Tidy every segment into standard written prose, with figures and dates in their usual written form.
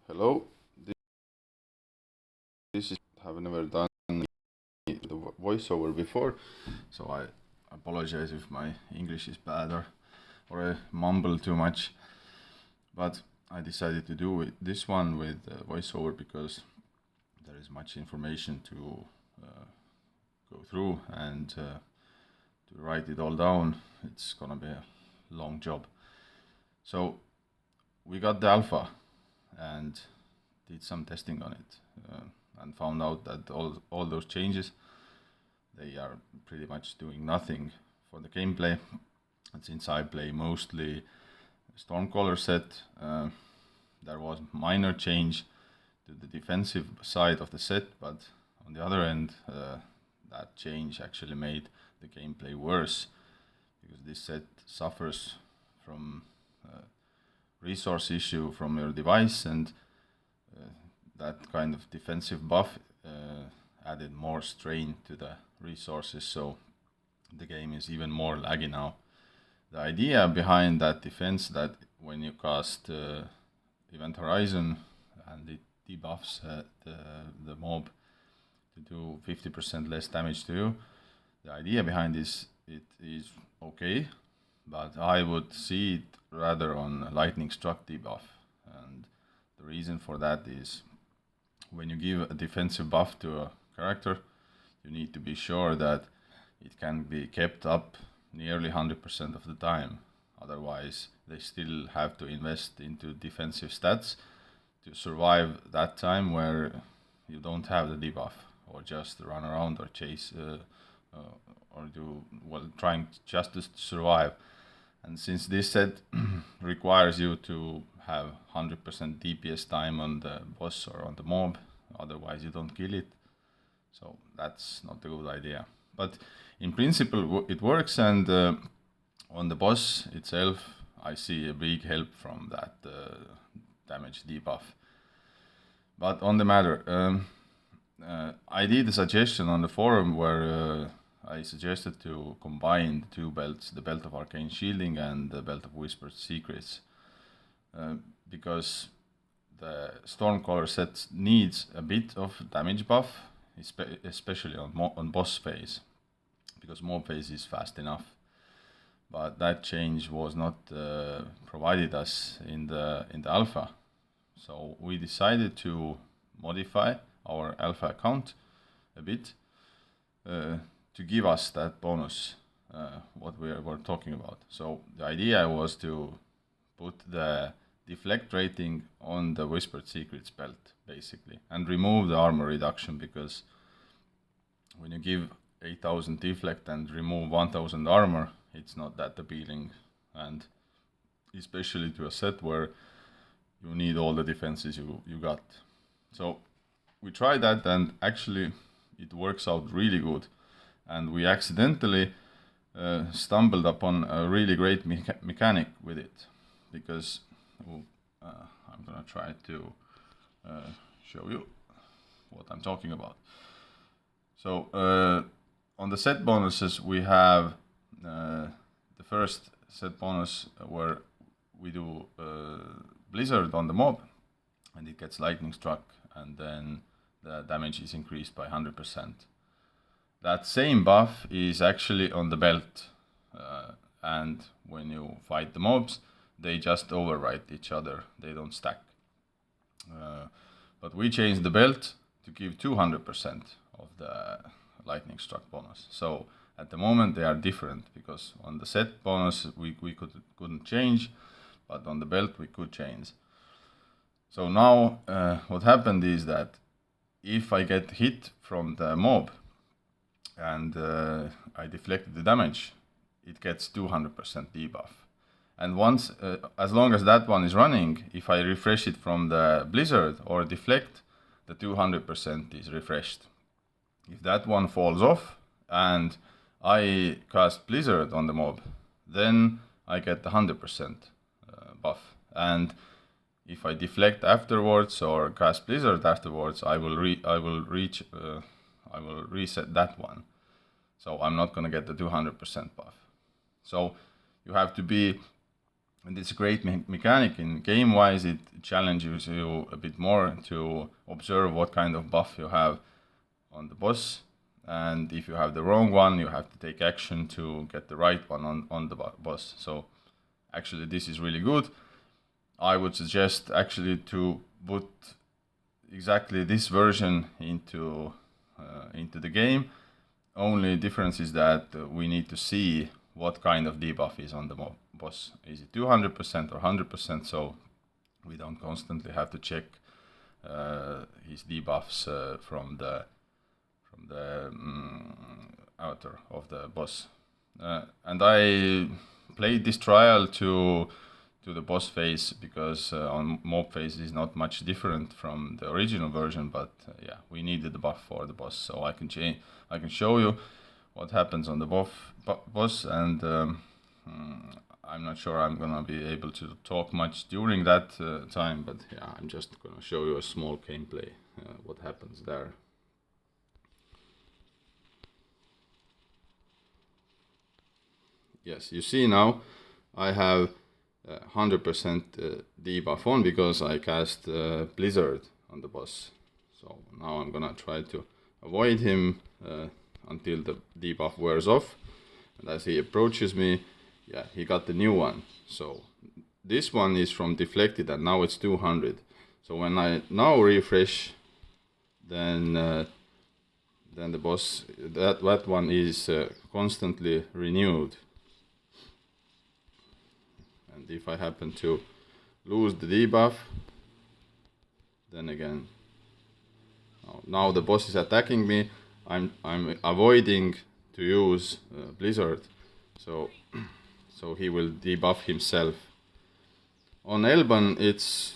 Hello, this is have never done the voiceover before, so I apologize if my English is bad or I mumble too much. But I decided to do this one with voiceover because there is much information to go through, and to write it all down, it's gonna be a long job. So we got the alpha and did some testing on it. And found out that all those changes, they are pretty much doing nothing for the gameplay. And since I play mostly Stormcaller set, there was minor change to the defensive side of the set, but on the other end, that change actually made the gameplay worse, because this set suffers from resource issue from your device, and that kind of defensive buff added more strain to the resources, so the game is even more laggy now. The idea behind that defense, that when you cast Event Horizon and it debuffs the mob to do 50% less damage to you, the idea behind this, it is okay, but I would see it rather on lightning struck debuff. And the reason for that is, when you give a defensive buff to a character, you need to be sure that it can be kept up nearly 100% of the time. Otherwise, they still have to invest into defensive stats to survive that time where you don't have the debuff, or just run around or chase or do, well, trying just to survive. And since this set requires you to have 100% DPS time on the boss or on the mob, otherwise you don't kill it. So that's not a good idea. But in principle it works, and on the boss itself I see a big help from that damage debuff. But on the matter, I did a suggestion on the forum where I suggested to combine the two belts, the belt of arcane shielding and the belt of whispered secrets, because the Stormcaller set needs a bit of damage buff, especially on boss phase, because mob phase is fast enough. But that change was not provided us in the alpha, so we decided to modify our alpha account a bit to give us that bonus, what we were talking about. So the idea was to put the deflect rating on the whispered secrets belt, basically, and remove the armor reduction, because when you give 8000 deflect and remove 1000 armor, it's not that appealing, and especially to a set where you need all the defenses you got. So we tried that, and actually it works out really good, and we accidentally stumbled upon a really great mechanic with it, because I'm gonna try to show you what I'm talking about. So on the set bonuses, we have the first set bonus where we do blizzard on the mob, and it gets lightning struck, and then the damage is increased by 100%. That same buff is actually on the belt, and when you fight the mobs, they just overwrite each other, they don't stack. But we changed the belt to give 200% of the lightning struck bonus. So at the moment they are different, because on the set bonus we couldn't change, but on the belt we could change. So now what happened is that if I get hit from the mob and I deflected the damage, it gets 200% debuff. And once, as long as that one is running, if I refresh it from the blizzard or deflect, the 200% is refreshed. If that one falls off and I cast blizzard on the mob, then I get the 100% buff. And if I deflect afterwards or cast blizzard afterwards, I will reset that one. So I'm not gonna get the 200% buff. So you have to be And it's a great mechanic. In game-wise, it challenges you a bit more to observe what kind of buff you have on the boss. And if you have the wrong one, you have to take action to get the right one on the boss. So actually, this is really good. I would suggest actually to put exactly this version into the game. Only difference is that we need to see what kind of debuff is on the boss. Is it 200% or 100%? So we don't constantly have to check his debuffs from the outer of the boss. And I played this trial to the boss phase because on mob phase is not much different from the original version, but yeah, we needed the buff for the boss, so I can show you what happens on the boss, and I'm not sure I'm gonna be able to talk much during that time, but yeah, I'm just gonna show you a small gameplay what happens there. Yes, you see now I have 100% debuff on because I cast Blizzard on the boss. So now I'm gonna try to avoid him until the debuff wears off. And as he approaches me, yeah, he got the new one. So this one is from deflected and now it's 200. So when I now refresh, then the boss, that one is constantly renewed. And if I happen to lose the debuff, then again, now the boss is attacking me. I'm avoiding to use Blizzard, so he will debuff himself. On Elban, it's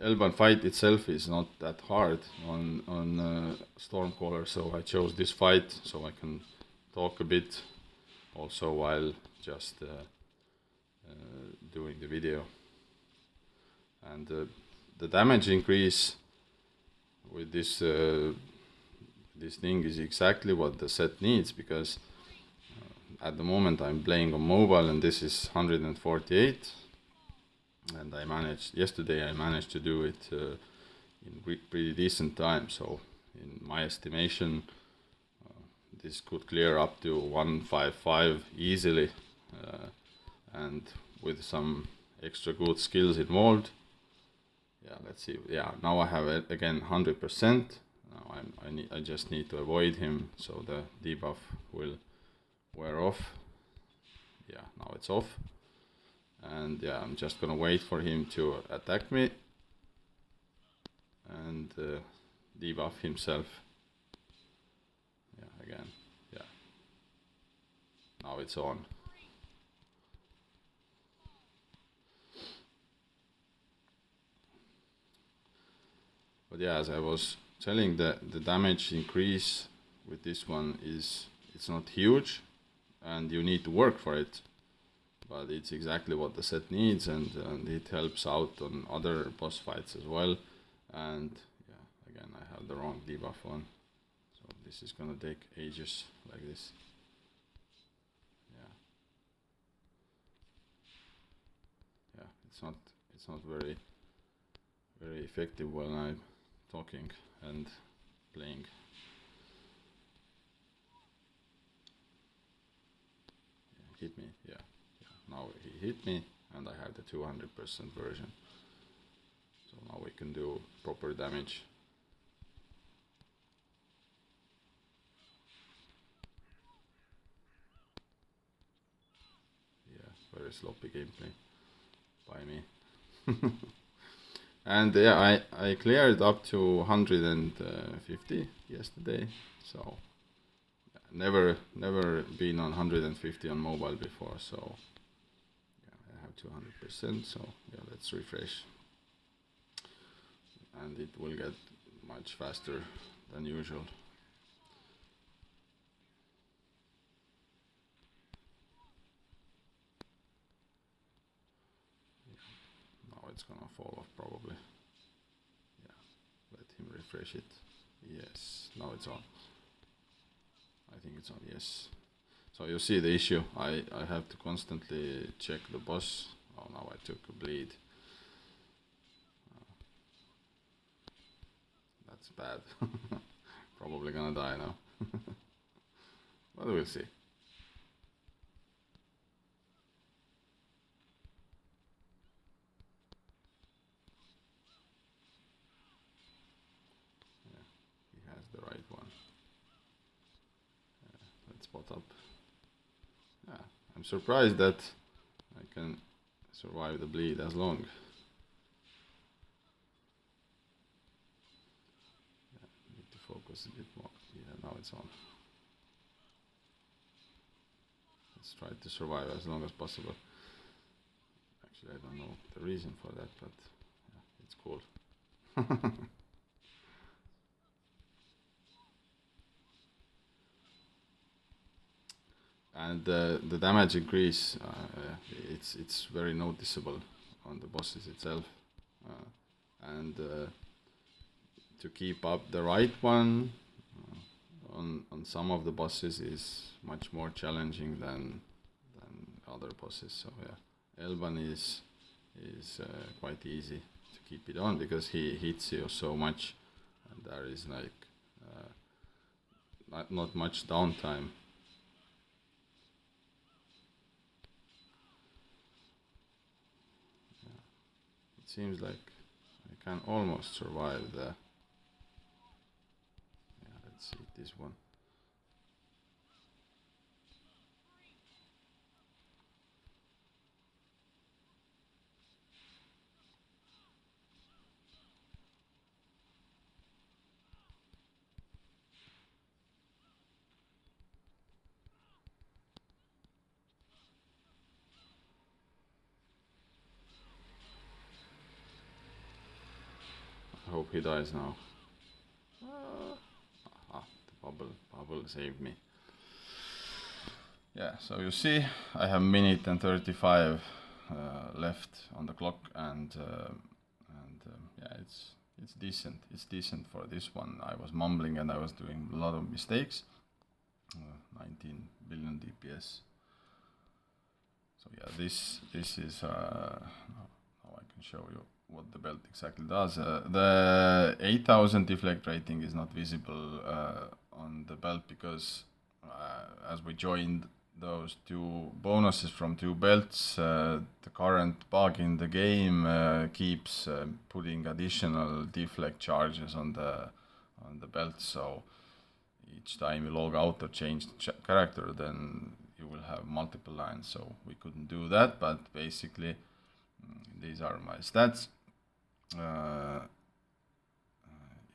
Elban fight itself is not that hard on Stormcaller, so I chose this fight so I can talk a bit also while just doing the video. And the damage increase with this thing is exactly what the set needs, because at the moment I'm playing on mobile and this is 148, and yesterday I managed to do it in pretty decent time. So in my estimation, this could clear up to 155 easily, and with some extra good skills involved. Yeah, let's see. Yeah, now I have it again 100%. Now I just need to avoid him so the debuff will wear off. Yeah, now it's off. And yeah, I'm just gonna wait for him to attack me and debuff himself. Yeah, again. Yeah. Now it's on. But yeah, as I was telling, the damage increase with this one it's not huge, and you need to work for it. But it's exactly what the set needs, and it helps out on other boss fights as well. And yeah, again, I have the wrong debuff on, so this is gonna take ages like this. Yeah, it's not very effective when I'm talking and playing. Yeah, hit me, yeah. Now he hit me and I have the 200% version. So now we can do proper damage. Yeah, very sloppy gameplay by me. And yeah, I cleared up to 150 yesterday, so never been on 150 on mobile before, so yeah, I have 200%, so yeah, let's refresh. And it will get much faster than usual. Now it's gonna fall off probably. Yeah, let him refresh it. Yes, now it's on. I think it's on, yes. So you see the issue. I have to constantly check the boss Oh, now I took a bleed. That's bad. Probably gonna die now. But we'll see. Yeah, he has the right one. Let's spot up. Yeah, I'm surprised that I can survive the bleed as long. Yeah, need to focus a bit more. Yeah, now it's on. Let's try to survive as long as possible. Actually, I don't know the reason for that, but yeah, it's cool. And the damage increase, it's very noticeable on the bosses itself. And to keep up the right one on some of the bosses is much more challenging than other bosses. So yeah, Elban is quite easy to keep it on because he hits you so much, and there is like not much downtime. Yeah. It seems like I can almost survive the. Yeah, let's see this one. I hope he dies now. The bubble saved me. Yeah, so you see, I have minute and 35 left on the clock, and yeah, it's decent. It's decent for this one. I was mumbling and I was doing a lot of mistakes. 19 billion DPS. So yeah, this is now I can show you what the belt exactly does. The 8000 deflect rating is not visible on the belt because as we joined those two bonuses from two belts, the current bug in the game keeps putting additional deflect charges on the belt. So each time you log out or change the character, then you will have multiple lines. So we couldn't do that, but basically these are my stats. You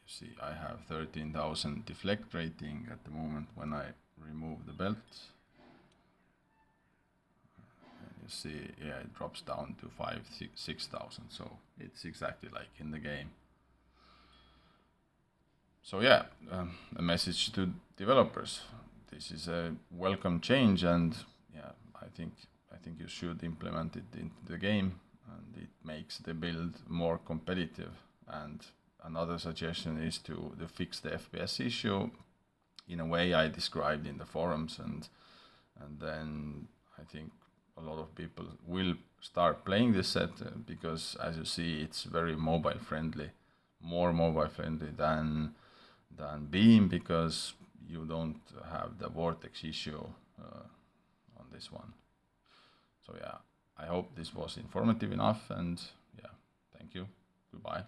see, I have 13,000 deflect rating at the moment when I remove the belt. You see, yeah, it drops down to 6,000, so it's exactly like in the game. So yeah, a message to developers: this is a welcome change, and yeah, I think you should implement it into the game, and it makes the build more competitive. And another suggestion is to fix the FPS issue in a way I described in the forums, and then I think a lot of people will start playing this set because, as you see, it's very mobile friendly, more mobile friendly than Beam, because you don't have the vortex issue on this one. So yeah, I hope this was informative enough, and yeah, thank you. Goodbye.